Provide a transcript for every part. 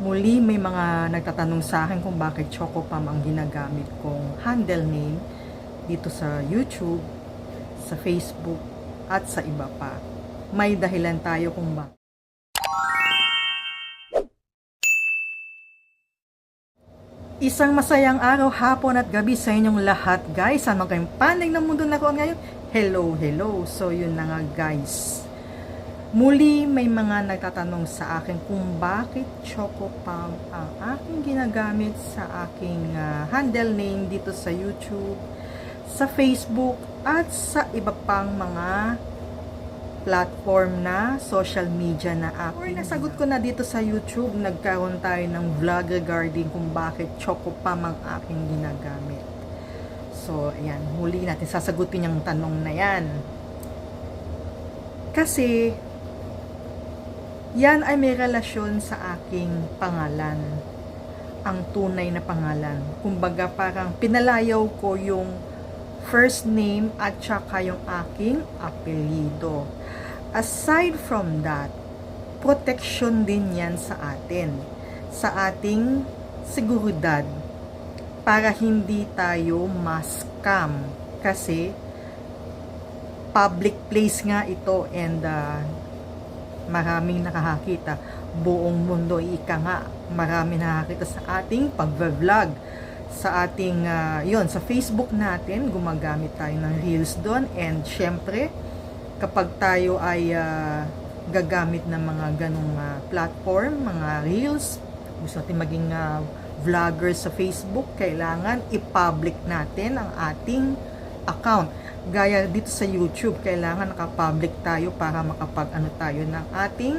Muli may mga nagtatanong sa akin kung bakit Chocopam ang ginagamit kong handle name dito sa YouTube, sa Facebook, at sa iba pa. May dahilan tayo kung bakit. Isang masayang araw, hapon at gabi sa inyong lahat, guys. Ano kayong panig ng mundo na ko ngayon? Hello, hello. So yun na nga, guys. Muli may mga nagtatanong sa akin kung bakit Chocopam ang aking ginagamit sa aking handle name dito sa YouTube, sa Facebook, at sa iba pang mga platform na social media na aking. Nasagot ko na dito sa YouTube, nagkaroon tayo ng vlog regarding kung bakit Chocopam ang aking ginagamit. So, ayan, huli natin sasagutin yung tanong na yan. Kasi, yan ay may relasyon sa aking pangalan. Ang tunay na pangalan. Kumbaga parang pinalayaw ko yung first name at saka yung aking apelyido. Aside from that, protection din yan sa atin. Sa ating seguridad. Para hindi tayo ma-scam. Kasi public place nga ito and maraming nakakakita. Buong mundo, ika nga, maraming nakakita sa ating pag-vlog. Sa ating, yon sa Facebook natin, gumagamit tayo ng Reels doon. And syempre, kapag tayo ay gagamit ng mga ganong platform, mga Reels, gusto natin maging vlogger sa Facebook, kailangan i-public natin ang ating account. Gaya dito sa YouTube, kailangan naka-public tayo para makapag-ano tayo ng ating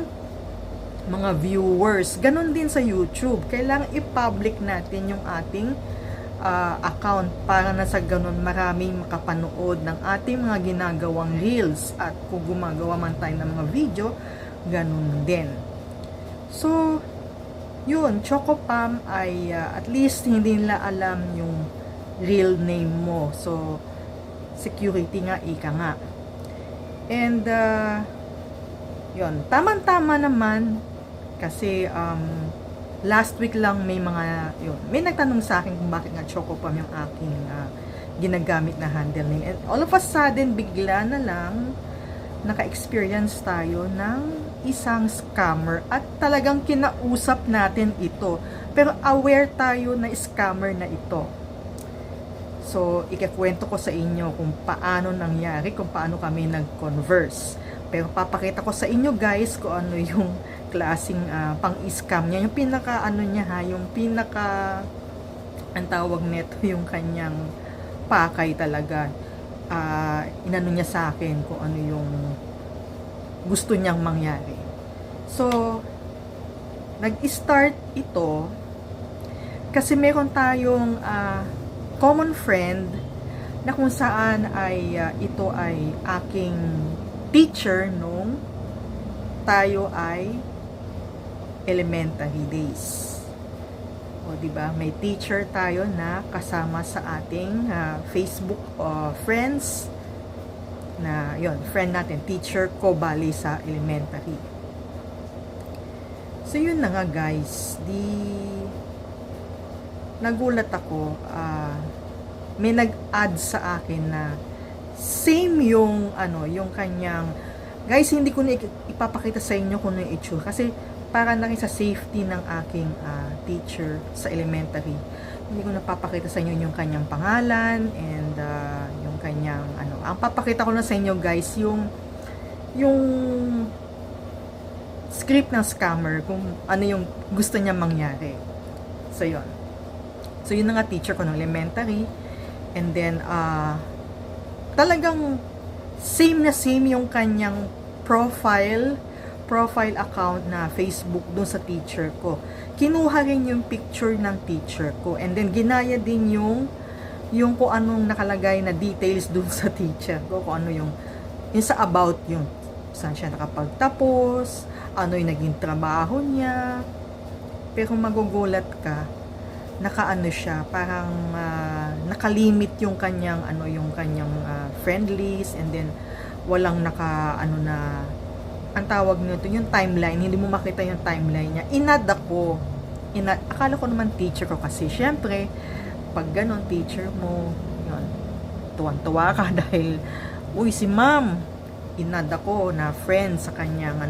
mga viewers. Ganon din sa YouTube, kailangan i-public natin yung ating account para na sa ganon maraming makapanood ng ating mga ginagawang reels, at kung gumagawa man tayo ng mga video, ganon din. So, yun, Chocopam ay at least hindi nila alam yung real name mo. So, security nga, ika nga. And, yun, tamang-tama naman kasi, last week lang may mga, yun, may nagtanong sa akin kung bakit nga Chocopam yung aking ginagamit na handle name. And all of a sudden, bigla na lang, naka-experience tayo ng isang scammer at talagang kinausap natin ito. Pero aware tayo na scammer na ito. So, ikakwento ko sa inyo kung paano nangyari, kung paano kami nag-converse. Pero papakita ko sa inyo guys kung ano yung klaseng pang-scam niya. Yung pinaka ano niya ha, yung pinaka ang tawag nito, yung kanyang pakay talaga. Inano niya sa akin kung ano yung gusto niyang mangyari. So, nag-start ito kasi meron tayong common friend na kung saan ay ito ay aking teacher nung tayo ay elementary days. O di ba, may teacher tayo na kasama sa ating Facebook friends na yon, friend natin, teacher ko bali sa elementary. So yun na nga guys, nagulat ako, may nag-add sa akin na same yung ano, yung kanyang, guys, hindi ko na ipapakita sa inyo kung ano yung itsura kasi para na rin sa safety ng aking teacher sa elementary. Hindi ko napapakita sa inyo yung kanyang pangalan and yung kanyang ano. Ang papakita ko na sa inyo guys yung script ng scammer, kung ano yung gusto niya mangyari. So yun. So yun na nga, teacher ko ng elementary. And then talagang same na same yung kanyang profile account na Facebook doon sa teacher ko. Kinuha rin yung picture ng teacher ko and then ginaya din yung kung anong nakalagay na details doon sa teacher ko, kung ano yung sa about yung saan siya nakapagtapos, ano yung naging trabaho niya. Pero magugulat ka, nakaano siya, parang nakalimit yung kanyang friend list, and then walang naka ano na ang tawag nito, yung timeline, hindi mo makita yung timeline niya. Inad ako akala ko naman teacher ko kasi syempre pag ganon teacher mo, yun, tuwan-tuwa ka dahil uy si ma'am inad ako na friend sa kanyang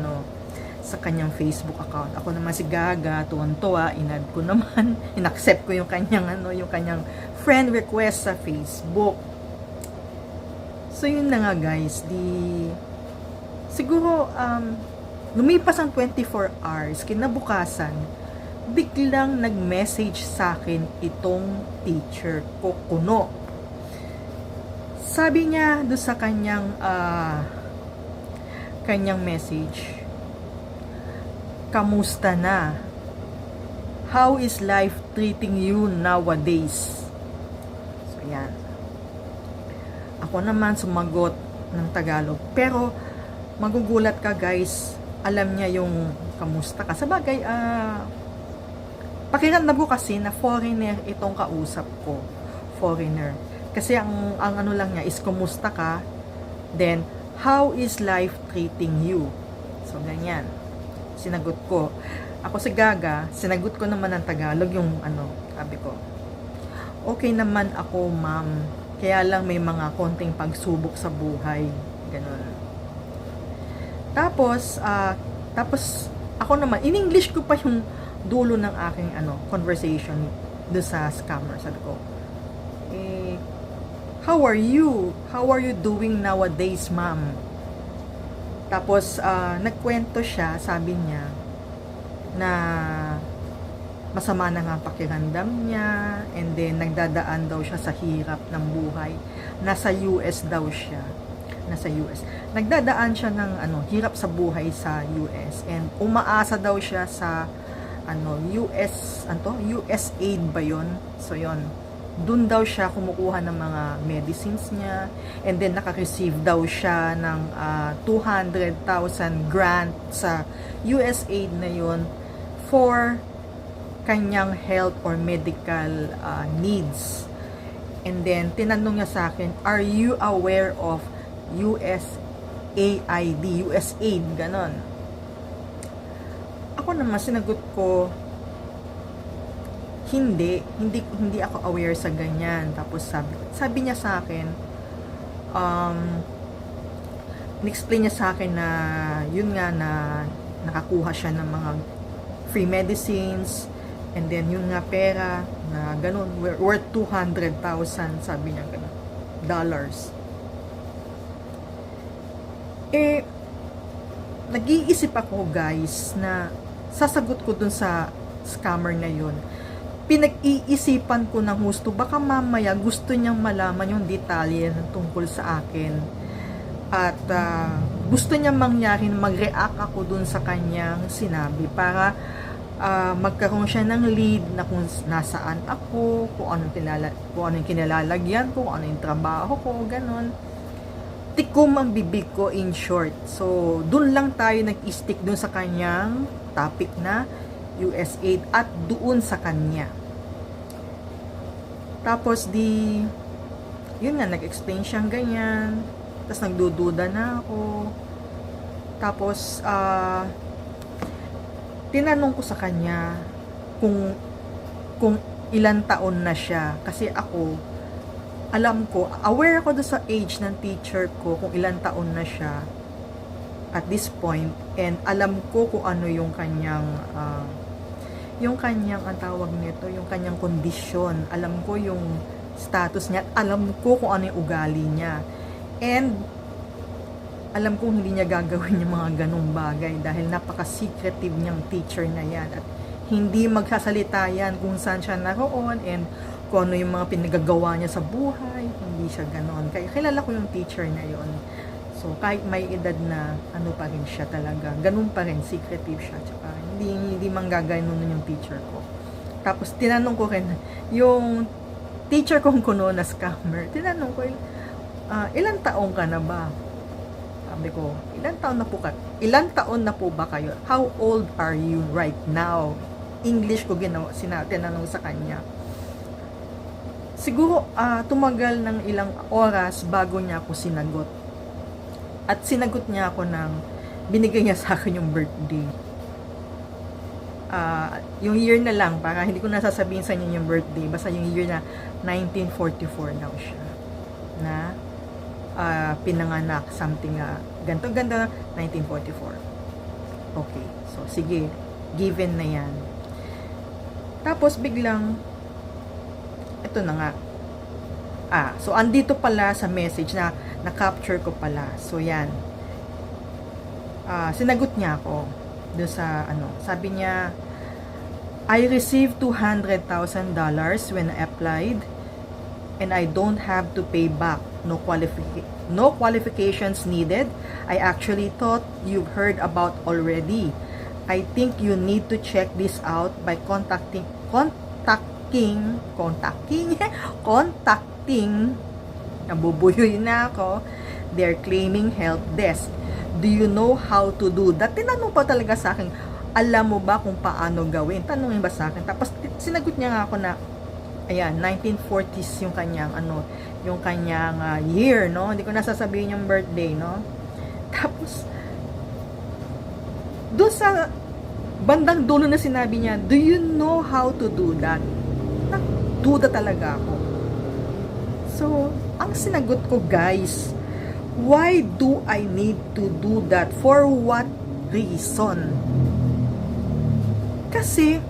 sa kanyang Facebook account. Ako naman si Gaga, tuwan-tuwa, inad ko naman, inaccept ko yung kanyang yung kanyang friend request sa Facebook. So yun na nga guys, siguro lumipas ang 24 hours, kinabukasan, biglang nag-message sa akin itong teacher ko, Kuno. Sabi niya do sa kanyang message, kamusta na? How is life treating you nowadays? So yan. Ako naman sumagot ng Tagalog. Pero magugulat ka guys, alam niya yung kamusta ka. Sa bagay, pakiramdam ko kasi na foreigner itong kausap ko. Foreigner. Kasi ang ano lang niya is kumusta ka, then how is life treating you? So ganyan. Sinagot ko. Ako si Gaga, sinagot ko naman ng Tagalog yung sabi ko. Okay naman ako, ma'am. Kaya lang may mga konting pagsubok sa buhay. Ganun. Tapos ako naman, in English ko pa yung dulo ng aking conversation do sa scammer. Sabi ko, how are you? How are you doing nowadays, ma'am? Tapos, nagkwento siya, sabi niya, na masama na nga pakiramdam niya, and then nagdadaan daw siya sa hirap ng buhay. Nasa US daw siya. Nasa US. Nagdadaan siya ng hirap sa buhay sa US, and umaasa daw siya sa USAID ba yun? So, yun. Doon daw siya kumukuha ng mga medicines niya, and then naka-receive daw siya ng 200,000 grant sa USAID na yun for kanyang health or medical needs. And then tinanong niya sa akin, are you aware of USAID, ganon? Ako naman sinagot ko, hindi ako aware sa ganyan. Tapos sabi niya sa akin, in-explain niya sa akin na yun nga na nakakuha siya ng mga free medicines, and then yun nga pera na ganun, worth 200,000, sabi niya ganun, dollars. Nag-iisip ako guys na sasagot ko dun sa scammer na yun. Pinag-iisipan ko ng husto, baka mamaya gusto niyang malaman yung detalye ng tungkol sa akin, at gusto niyang mangyari na mag-react ako dun sa kanyang sinabi para magkaroon siya ng lead na kung nasaan ako, kung anong kinalalagyan ko, kung ano yung trabaho ko, ganon. Tikom ang bibig ko, in short. So dun lang tayo nag-stick dun sa kanyang topic na USAID at doon sa kanya. Tapos yun nga, nag-explain siyang ganyan. Tapos nagdududa na ako. Tapos tinanong ko sa kanya kung ilang taon na siya. Kasi ako, alam ko, aware ako doon sa age ng teacher ko kung ilang taon na siya at this point, and alam ko kung ano yung kanyang ang tawag nito, yung kanyang kondisyon. Alam ko yung status niya, alam ko kung ano yung ugali niya, and alam ko hindi niya gagawin yung mga ganong bagay dahil napaka-secretive niyang teacher na yan, at hindi magsasalita yan kung saan siya naroon and kung ano yung mga pinagagawa niya sa buhay. Hindi siya ganon. Kaya kilala ko yung teacher na yon. So kahit may edad na, ano pa rin siya talaga, ganun pa rin, secretive siya. Tsaka hindi manggaganon yung teacher ko. Tapos tinanong ko rin yung teacher kong kuno na scammer, tinanong ko, ilang taong ka na ba? Sabi ko, ilang taon na po ba kayo? How old are you right now? English ko tinanong sa kanya. Siguro tumagal ng ilang oras bago niya ako sinagot. At sinagot niya ako binigay niya sa akin yung birthday. yung year na lang, para hindi ko nasasabihin sa inyo yung birthday, basta yung year na 1944 daw siya na pinanganak, something ganto 1944. Okay, so sige, given na yan. Tapos biglang ito na nga, so andito pala sa message na na-capture ko pala. So yan, sinagot niya ako doon sa sabi niya, I received $200,000 when I applied and I don't have to pay back. No qualifications needed. I actually thought you've heard about already. I think you need to check this out by contacting nabubuyoy na ako, they're claiming help desk. Do you know how to do that? Tinanong pa talaga sa akin, alam mo ba kung paano gawin? Tanongin ba sa akin? Tapos sinagot niya nga ako na, ayan, 1940s yung kanyang yung kanyang year, no? Hindi ko nasasabihin yung birthday, no? Tapos doon sa bandang dulo na sinabi niya, do you know how to do that? Nagduda talaga ako. So, ang sinagot ko, guys, why do I need to do that? For what reason? Kasi,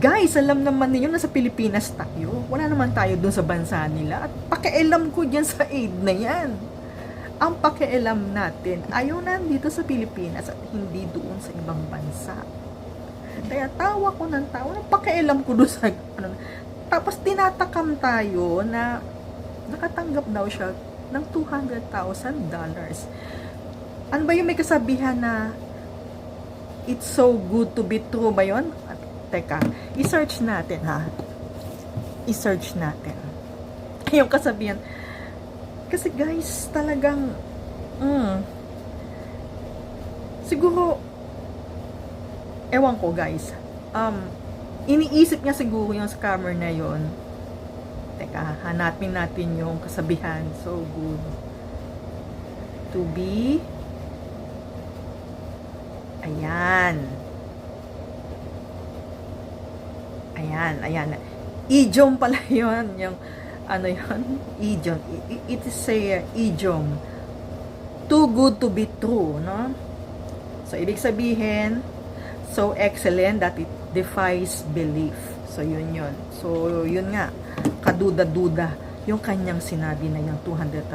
guys, alam naman ninyo na sa Pilipinas tayo. Wala naman tayo dun sa bansa nila. At pakialam ko dyan sa aid na yan. Ang pakialam natin, ayaw nandito sa Pilipinas at hindi doon sa ibang bansa. Kaya tawa ko ng tawa, pakialam ko doon sa tapos tinatakam tayo na nakatanggap daw siya ng $200,000. Ano ba yung may kasabihan na it's so good to be true ba yun? Teka, i-search natin ha. I-search natin. Yung kasabihan. Kasi guys, talagang siguro ewan ko guys. Iniisip niya siguro yung scammer na yon. Teka, hanapin natin yung kasabihan. So good to be. Ayan. Idiom pala yun. Yung yun? Idiom. It is a idiom. Too good to be true, no? So, ibig sabihin, so excellent that it defies belief. So, yun. So, yun nga. Kaduda-duda yung kanyang sinabi na yung $200,000.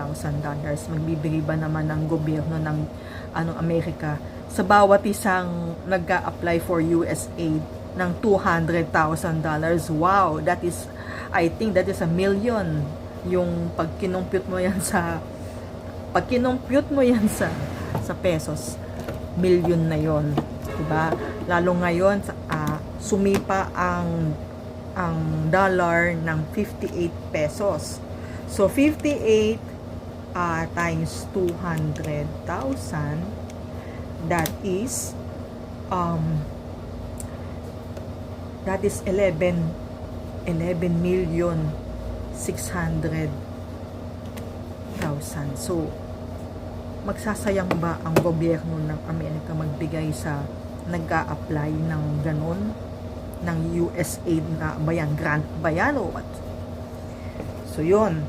Magbibigay ba naman ng gobyerno ng Amerika sa bawat isang nag-a-apply for USAID ng $200,000. Wow, that is, I think that is $1 million. Yung pag kinumpute mo yan sa pesos, million na yon, diba? Lalo ngayon sumipa ang dollar ng 58 pesos. So 58 times 200,000, that is 11,600,000. So, magsasayang ba ang gobyerno ng Amerika magbigay sa nag-a-apply ng ganon, ng USAID na bayan, grant bayan o what? So, yun.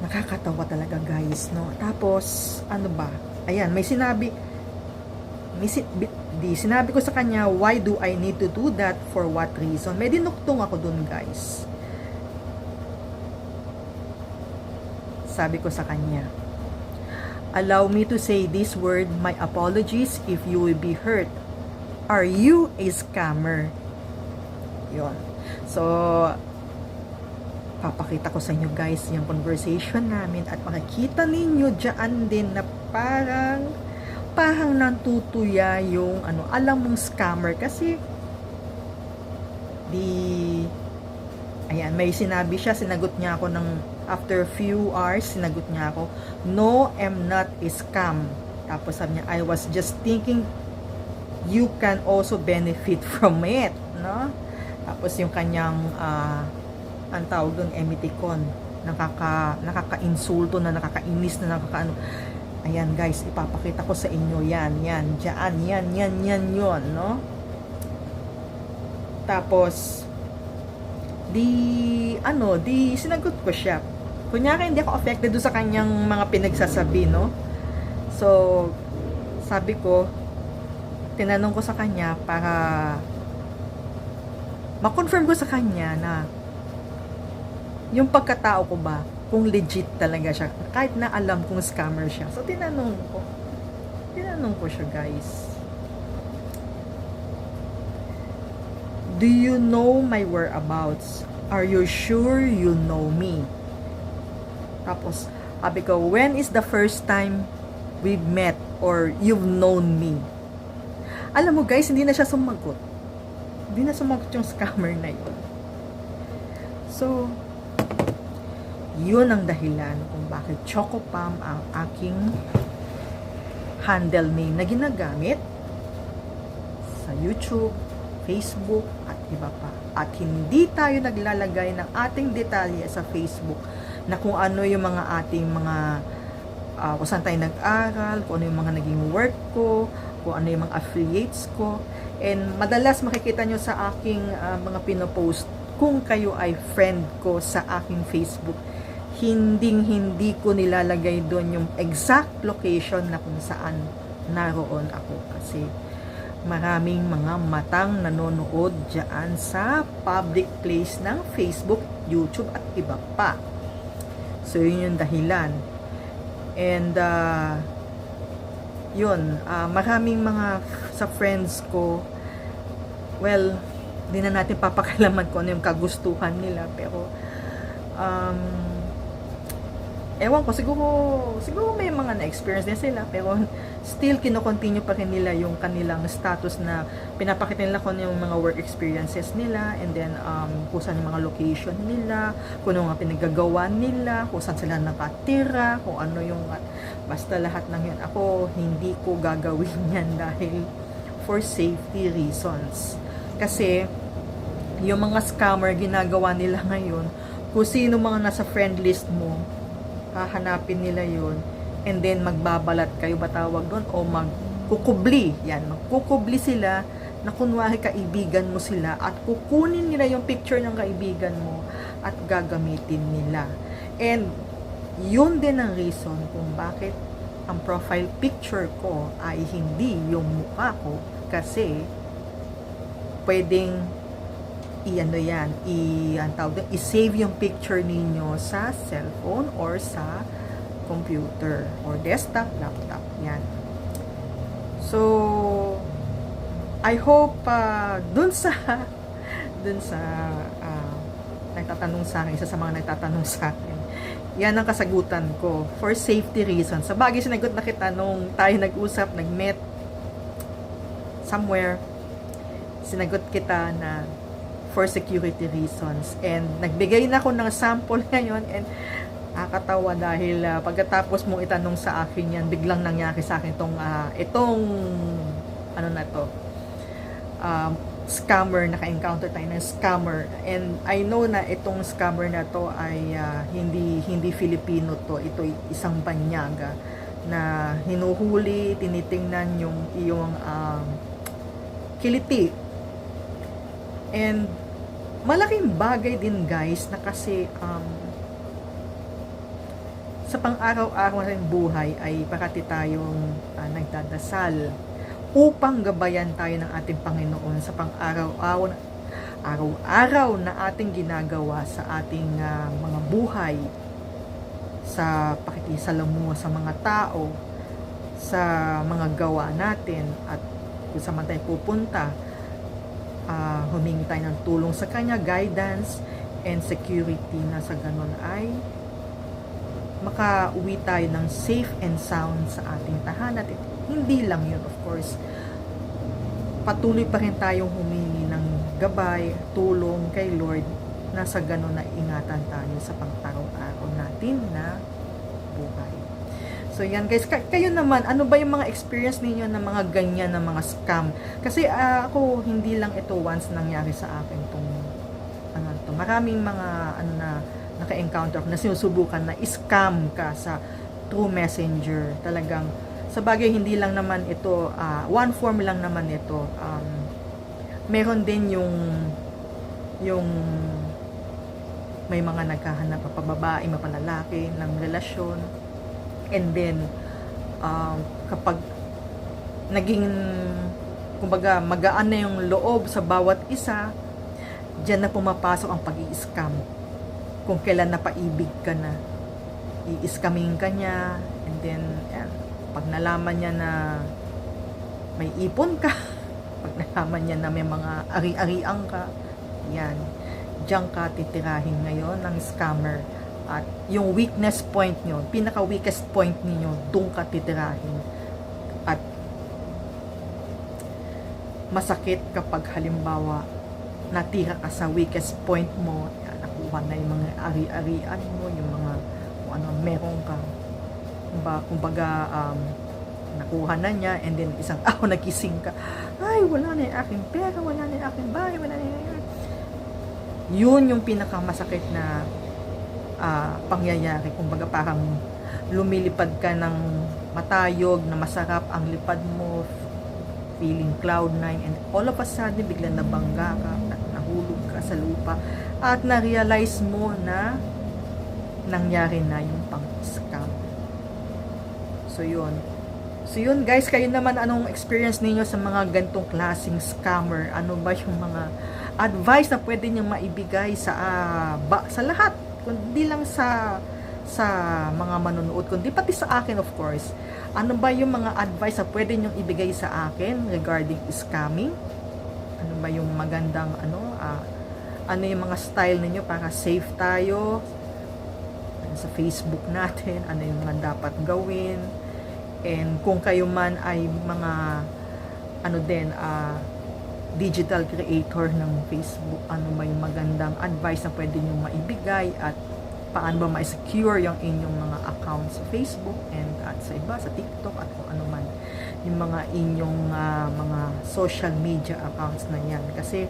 Nakakatawa talaga guys, no? Tapos, ano ba? Ayan, sinabi ko sa kanya, why do I need to do that? For what reason? May dinuktong ako dun guys. Sabi ko sa kanya, allow me to say this word, my apologies if you will be hurt. Are you a scammer? Yon. So, papakita ko sa inyo guys yung conversation namin at makikita ninyo dyan din na parang nantutuya yung alam mong scammer kasi ayan, may sinabi siya, sinagot niya ako after a few hours, sinagot niya ako, no, I'm not a scam. Tapos sabi niya, I was just thinking you can also benefit from it, no? Tapos yung kanyang ang tawag doon, emoticon, nakaka-insulto na, nakakainis na, Ayan guys, ipapakita ko sa inyo yan, dyan, yan yun, no? Tapos, sinagot ko siya. Kunyari, hindi ako affected doon sa kanyang mga pinagsasabi, no? So, sabi ko, tinanong ko sa kanya para ma-confirm ko sa kanya na yung pagkatao ko ba, kung legit talaga siya, kahit na alam kung scammer siya. So, tinanong ko siya, guys. Do you know my whereabouts? Are you sure you know me? Tapos, sabi ko, when is the first time we've met or you've known me? Alam mo, guys, hindi na siya sumagot. Hindi na sumagot yung scammer na yun. So, yun ang dahilan kung bakit Chocopam ang aking handle name na ginagamit sa YouTube, Facebook, at iba pa. At hindi tayo naglalagay ng ating detalye sa Facebook na kung ano yung mga ating kung saan tayo nag-aral, kung ano yung mga naging work ko, kung ano yung mga affiliates ko. And madalas makikita nyo sa aking mga pinopost kung kayo ay friend ko sa aking Facebook. Hindi ko nilalagay doon yung exact location na kung saan naroon ako kasi maraming mga matang nanonood dyan sa public place ng Facebook, YouTube at iba pa. So yun yung dahilan. And maraming mga sa friends ko, well, hindi na natin papakalaman kung ano yung kagustuhan nila, pero ewan ko, siguro may mga na-experience din sila, pero still kino-continue pa rin nila yung kanilang status na pinapakita nila kung yung mga work experiences nila, and then kung saan yung mga location nila, kung ano nga pinagagawa nila, kung saan sila nakatira, kung ano yung, basta lahat ng yun. Ako, hindi ko gagawin yan dahil for safety reasons. Kasi, yung mga scammer, ginagawa nila ngayon, kung sino mga nasa friend list mo, hahanapin nila yun, and then magbabalat kayo ba tawag doon, o magkukubli sila na kunwari kaibigan mo sila, at kukunin nila yung picture ng kaibigan mo at gagamitin nila. And yun din ang reason kung bakit ang profile picture ko ay hindi yung mukha ko, kasi pwedeng i-save yung picture ninyo sa cellphone or sa computer or desktop, laptop, yan. So, I hope dun sa nagtatanong sa akin, isa sa mga nagtatanong sa akin, yan ang kasagutan ko for safety reasons. Sa bagay, sinagot na kita nung tayo nag-usap, nag-met somewhere, sinagot kita na for security reasons, and nagbigay na ako ng sample ngayon, and nakakatawa dahil pagkatapos mong itanong sa akin yan, biglang nangyari sa akin itong scammer. Naka-encounter tayo ng scammer, and I know na itong scammer na to ay hindi Filipino to, ito isang banyaga na hinuhuli, tinitingnan yung iyong kiliti. And malaking bagay din, guys, na kasi sa pang-araw-araw ng buhay ay parati tayong nagdadasal upang gabayan tayo ng ating Panginoon sa pang-araw-araw na ating ginagawa sa ating mga buhay, sa pakikisalamuha sa mga tao, sa mga gawa natin, at kung saan man tayo pupunta, humingi tayo ng tulong sa Kanya, guidance and security, na sa ganun ay makauwi tayo ng safe and sound sa ating tahanan. At hindi lang yun, of course, patuloy pa rin tayong humingi ng gabay, tulong kay Lord, na sa ganun na ingatan tayo sa pang-araw-araw natin na buhay. So yan, guys, kayo naman, ano ba yung mga experience ninyo na mga ganyan na mga scam? Kasi ako, hindi lang ito once nangyari sa akin maraming mga naka-encounter na sinusubukan na scam ka sa through messenger. Talagang, sa bagay, hindi lang naman ito, one form lang naman ito. Meron din yung may mga naghahanap pa babae, mapalalaki ng relasyon. And then, kapag naging, kumbaga, magaan na yung loob sa bawat isa, diyan na pumapasok ang pag-i-scam. Kung kailan napaibig ka na, i-scamming ka niya, and then, pag nalaman niya na may ipon ka, pag nalaman niya na may mga ari-ariang ka, yan, diyan ka titirahin ngayon ng scammer. At yung weakness point nyo, pinaka weakest point niyo, doon ka titirahin. At masakit kapag halimbawa natira ka sa weakest point mo, nakuha na yung mga ari-arian mo, yung mga kung ano meron ka, kumbaga nakuha na niya, and then isang nagising ka, ay wala na yung aking pera, wala na yung aking bahay, wala na yung yun yung pinakamasakit na pangyayari. Kumbaga parang lumilipad ka ng matayog na masarap ang lipad mo, feeling cloud nine, and all of a sudden biglang nabangga ka at nahulog ka sa lupa at na-realize mo na nangyari na yung pang-scam. So yun guys, kayo naman, anong experience ninyo sa mga gantong klaseng scammer? Ano ba yung mga advice na pwede nyo maibigay sa lahat, kundi lang sa mga manonood, kundi pati sa akin, of course. Ano ba yung mga advice na pwede nyo ibigay sa akin regarding scamming? Ano ba yung magandang ano yung mga style ninyo para safe tayo sa Facebook natin? Ano yung mga dapat gawin? And kung kayo man ay mga digital creator ng Facebook, ano may magandang advice na pwede nyo maibigay at paano ba ma-secure yung inyong mga accounts sa Facebook and at sa iba, sa TikTok at kung ano man yung mga inyong mga social media accounts na yan. Kasi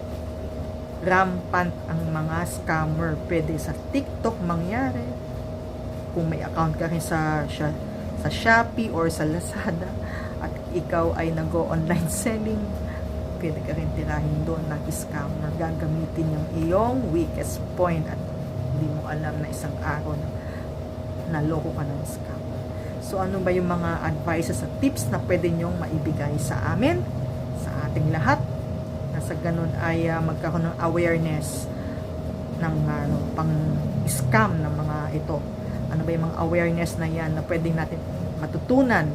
rampant ang mga scammer. Pwede sa TikTok mangyari, kung may account ka rin sa Shopee or sa Lazada at ikaw ay nag-online selling, pwede ka rin tirahin doon na scammer. Gagamitin yung iyong weakest point at hindi mo alam na isang araw na naloko ka ng scammer. So ano ba yung mga advices at tips na pwede nyong maibigay sa amin, sa ating lahat, na sa ganun ay magkaroon ng awareness ng pang-scam ng mga ito. Ano ba yung mga awareness na yan na pwede natin matutunan?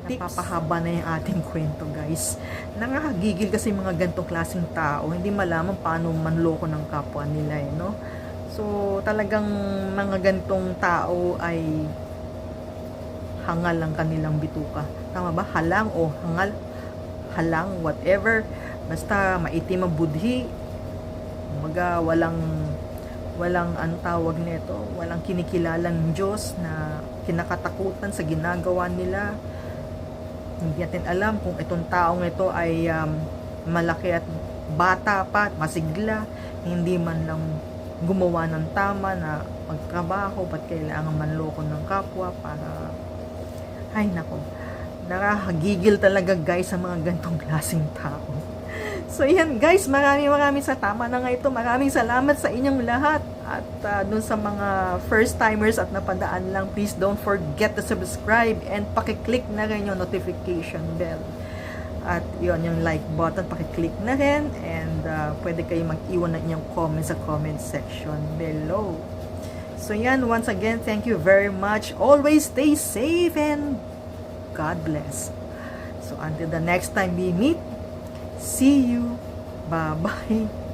Papahaba na yung ating kwento, guys. Nakakagigil kasi mga gantong klaseng tao, hindi malaman paano manloko ng kapwa nila, no? So talagang mga gantong tao ay hangal lang kanilang bituka. Tama ba? Halang o hangal, halang, whatever, basta maitim ang budhi, walang tawag nito, walang kinikilalang Diyos na kinakatakutan sa ginagawa nila. Hindi natin alam kung itong taong ito ay malaki at bata pa at masigla, hindi man lang gumawa ng tama na magtrabaho, ba't kailangan manloko ng kapwa para, ay nako, nakakagigil talaga guys sa mga gantong klaseng tao. So yan guys, maraming sa tama na nga ito. Maraming salamat sa inyong lahat. At dun sa mga first timers at napadaan lang, please don't forget to subscribe and pakiclick na rin yung notification bell. At yun, yung like button, pakiclick na rin. And pwede kayo mag-iwan na inyong comments sa comment section below. So yan, once again, thank you very much. Always stay safe and God bless. So until the next time we meet, see you. Bye-bye.